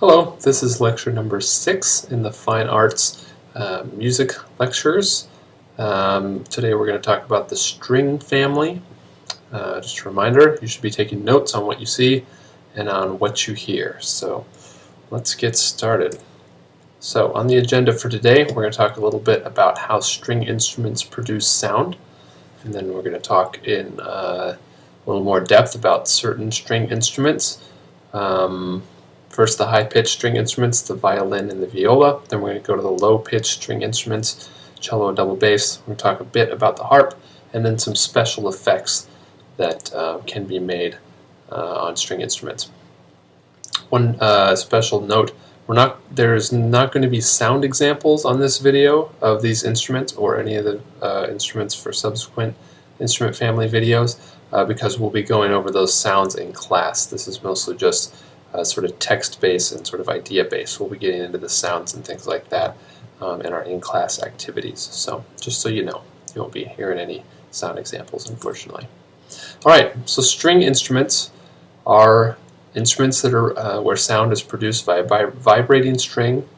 Hello, this is lecture number 6 in the Fine Arts Music Lectures. Today we're going to talk about the string family. Just a reminder, you should be taking notes on what you see and on what you hear. So let's get started. So on the agenda for today, we're going to talk a little bit about how string instruments produce sound, and then we're going to talk in a little more depth about certain string instruments. First, the high-pitched string instruments, the violin and the viola. Then we're going to go to the low-pitched string instruments, cello and double bass. We're going to talk a bit about the harp, and then some special effects that can be made on string instruments. One special note, there's not going to be sound examples on this video of these instruments or any of the instruments for subsequent instrument family videos because we'll be going over those sounds in class. This is mostly just sort of text-based and sort of idea-based. We'll be getting into the sounds and things like that in our in-class activities. So just so you know, you won't be hearing any sound examples, unfortunately. All right, so string instruments are instruments that are where sound is produced by a vibrating string,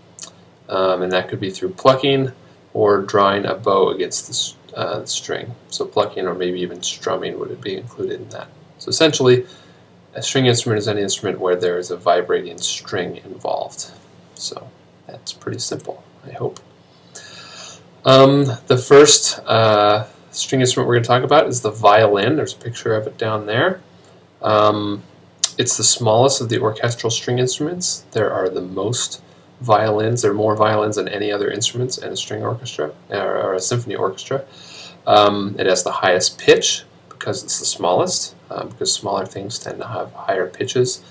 and that could be through plucking or drawing a bow against the string. So plucking or maybe even strumming would be included in that. So essentially, a string instrument is any instrument where there is a vibrating string involved. So that's pretty simple, I hope. The first string instrument we're going to talk about is the violin. There's a picture of it down there. It's the smallest of the orchestral string instruments. There are the most violins. There are more violins than any other instruments in a string orchestra or a symphony orchestra. It has the highest pitch because it's the smallest, because smaller things tend to have higher pitches,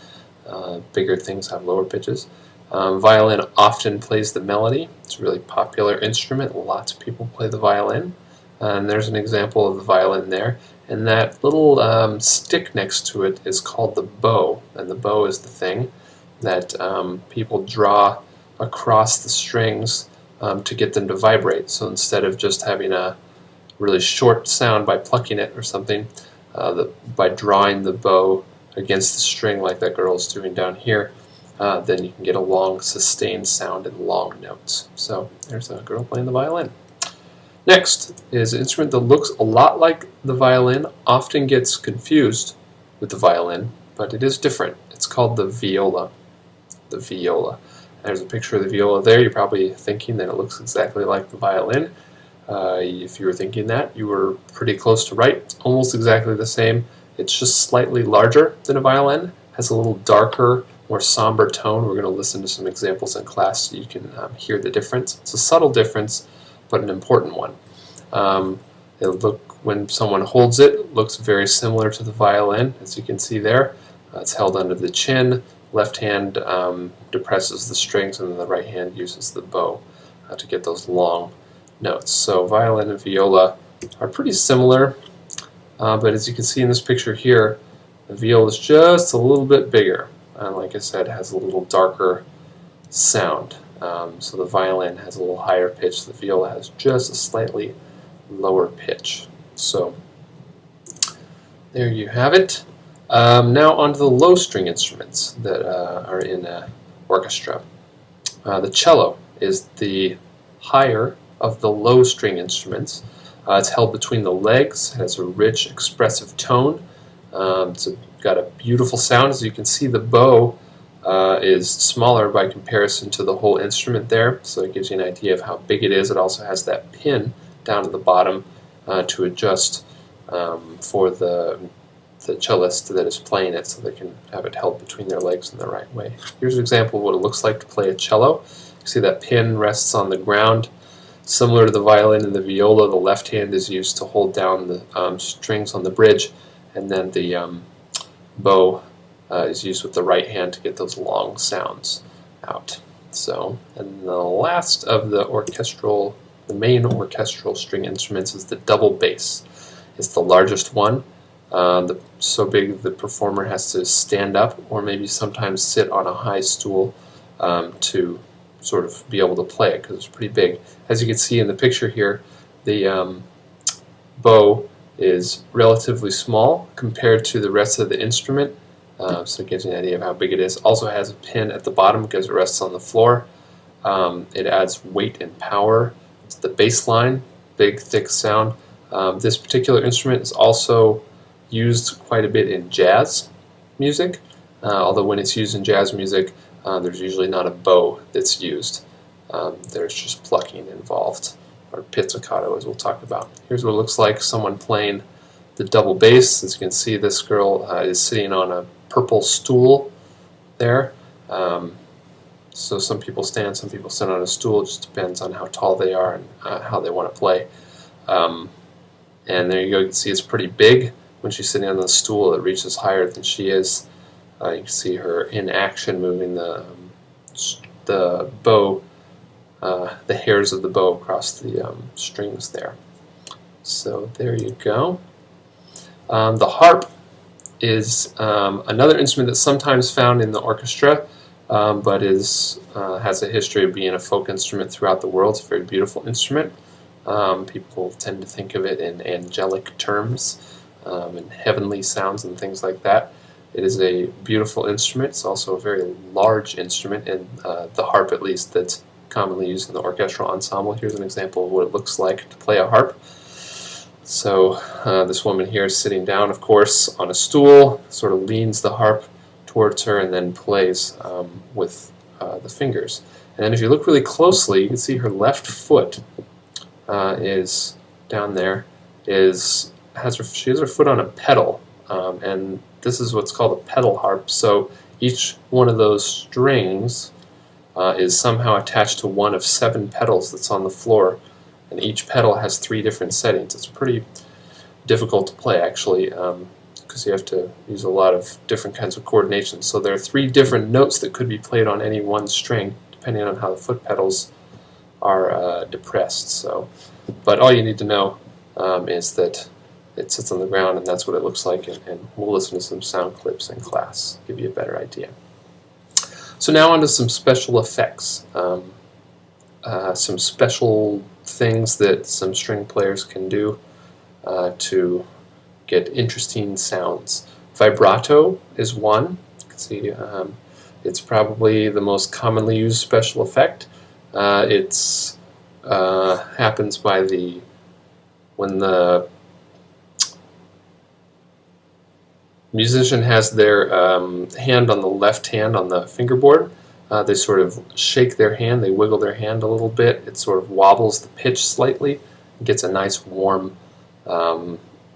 bigger things have lower pitches. Violin often plays the melody. It's a really popular instrument. Lots of people play the violin. And there's an example of the violin there. And that little stick next to it is called the bow. And the bow is the thing that people draw across the strings to get them to vibrate. So instead of just having a really short sound by plucking it or something, by drawing the bow against the string like that girl's doing down here, then you can get a long sustained sound and long notes. So there's a girl playing the violin. Next is an instrument that looks a lot like the violin, often gets confused with the violin, but it is different. It's called the viola. The viola. There's a picture of the viola there. You're probably thinking that it looks exactly like the violin. If you were thinking that, you were pretty close to right. It's almost exactly the same. It's just slightly larger than a violin, has a little darker, more somber tone. We're going to listen to some examples in class so you can hear the difference. It's a subtle difference, but an important one. When someone holds it, it looks very similar to the violin, as you can see there. It's held under the chin. Left hand depresses the strings, and then the right hand uses the bow to get those long notes. So violin and viola are pretty similar, but as you can see in this picture here, the viola is just a little bit bigger. Like I said, it has a little darker sound. So the violin has a little higher pitch, the viola has just a slightly lower pitch. So there you have it. Now on to the low string instruments that are in an orchestra. The cello is the higher of the low string instruments. It's held between the legs, has a rich expressive tone. It's got a beautiful sound. As you can see, the bow is smaller by comparison to the whole instrument there, so it gives you an idea of how big it is. It also has that pin down at the bottom to adjust for the cellist that is playing it, so they can have it held between their legs in the right way. Here's an example of what it looks like to play a cello. You see that pin rests on the ground. Similar to the violin and the viola, the left hand is used to hold down the strings on the bridge, and then the bow is used with the right hand to get those long sounds out. So, and the last of the main orchestral string instruments is the double bass. It's the largest one. So big the performer has to stand up or maybe sometimes sit on a high stool to sort of be able to play it because it's pretty big. As you can see in the picture here, the bow is relatively small compared to the rest of the instrument. so it gives you an idea of how big it is. Also has a pin at the bottom because it rests on the floor. It adds weight and power. It's the bass line, big, thick sound. This particular instrument is also used quite a bit in jazz music, although when it's used in jazz music, there's usually not a bow that's used. There's just plucking involved, or pizzicato, as we'll talk about. Here's what it looks like, someone playing the double bass. As you can see, this girl is sitting on a purple stool there. So some people stand, some people sit on a stool. It just depends on how tall they are and how they want to play. And there you go, you can see it's pretty big. When she's sitting on the stool, it reaches higher than she is. You can see her in action moving the bow, the hairs of the bow across the strings there. So there you go. The harp is another instrument that's sometimes found in the orchestra, but has a history of being a folk instrument throughout the world. It's a very beautiful instrument. People tend to think of it in angelic terms, and heavenly sounds and things like that. It is a beautiful instrument. It's also a very large instrument, and the harp, at least, that's commonly used in the orchestral ensemble. Here's an example of what it looks like to play a harp. So this woman here is sitting down, of course, on a stool, sort of leans the harp towards her and then plays with the fingers. And then if you look really closely, you can see her left foot is down there. She has her foot on a pedal, and this is what's called a pedal harp. So each one of those strings is somehow attached to one of 7 pedals that's on the floor, and each pedal has 3 different settings. It's pretty difficult to play, actually, because you have to use a lot of different kinds of coordination. So there are 3 different notes that could be played on any one string, depending on how the foot pedals are depressed. So, but all you need to know is that it sits on the ground, and that's what it looks like, and we'll listen to some sound clips in class, give you a better idea. So now on to some special effects, some special things that some string players can do to get interesting sounds. Vibrato is one. You can see it's probably the most commonly used special effect. It happens when the musician has their hand on the left hand on the fingerboard. They sort of shake their hand, they wiggle their hand a little bit. It sort of wobbles the pitch slightly, and gets a nice warm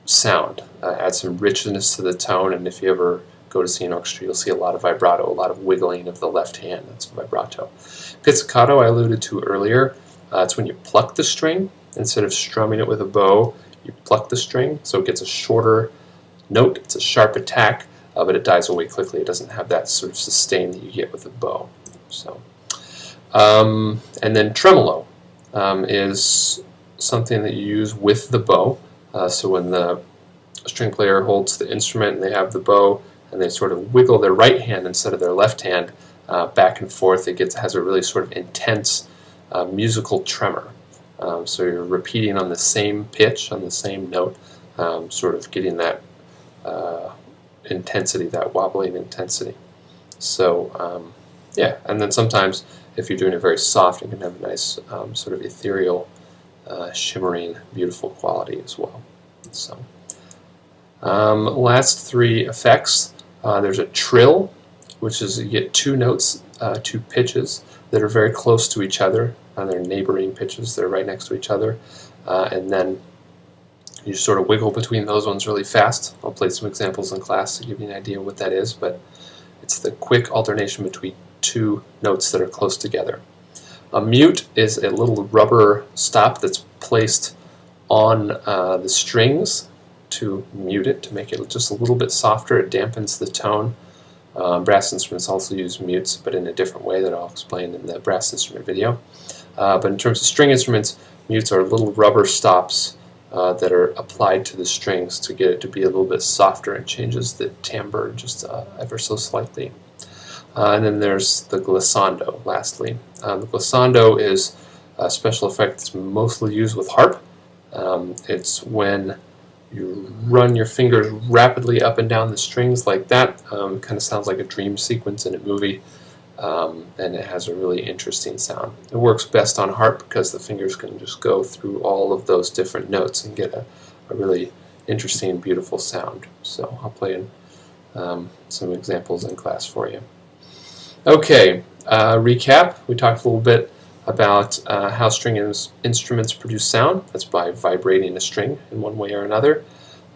sound. Adds some richness to the tone, and if you ever go to see an orchestra, you'll see a lot of vibrato, a lot of wiggling of the left hand. That's vibrato. Pizzicato I alluded to earlier. It's when you pluck the string. Instead of strumming it with a bow, you pluck the string, so it gets a shorter note. It's a sharp attack, but it dies away quickly. It doesn't have that sort of sustain that you get with a bow. So, and then tremolo is something that you use with the bow. So when the string player holds the instrument and they have the bow and they sort of wiggle their right hand instead of their left hand back and forth, it has a really sort of intense musical tremor. So you're repeating on the same pitch, on the same note, sort of getting that intensity, that wobbling intensity. So yeah, and then sometimes if you're doing it very soft, it can have a nice sort of ethereal, shimmering, beautiful quality as well. So last 3 effects. There's a trill, which is you get 2 notes, 2 pitches that are very close to each other. They're neighboring pitches, they're right next to each other, and then you sort of wiggle between those ones really fast. I'll play some examples in class to give you an idea of what that is, but it's the quick alternation between 2 notes that are close together. A mute is a little rubber stop that's placed on the strings to mute it, to make it just a little bit softer. It dampens the tone. Brass instruments also use mutes, but in a different way that I'll explain in the brass instrument video. But in terms of string instruments, mutes are little rubber stops that are applied to the strings to get it to be a little bit softer, and changes the timbre just ever so slightly. And then there's the glissando, lastly. The glissando is a special effect that's mostly used with harp. It's when You run your fingers rapidly up and down the strings like that. Kind of sounds like a dream sequence in a movie, and it has a really interesting sound. It works best on harp because the fingers can just go through all of those different notes and get a really interesting, beautiful sound. So I'll play in some examples in class for you. Okay, recap. We talked a little bit about how string instruments produce sound. That's by vibrating a string in one way or another.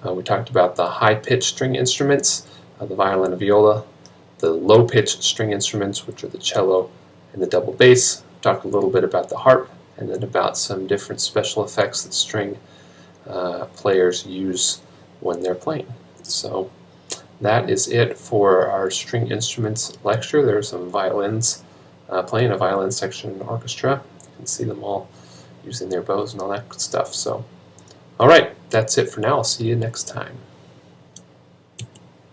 We talked about the high-pitched string instruments, the violin and viola, the low-pitched string instruments, which are the cello and the double bass. We talked a little bit about the harp, and then about some different special effects that string players use when they're playing. So that is it for our string instruments lecture. There are some violins playing, a violin section in the orchestra. You can see them all using their bows and all that good stuff. So, all right, that's it for now. I'll see you next time.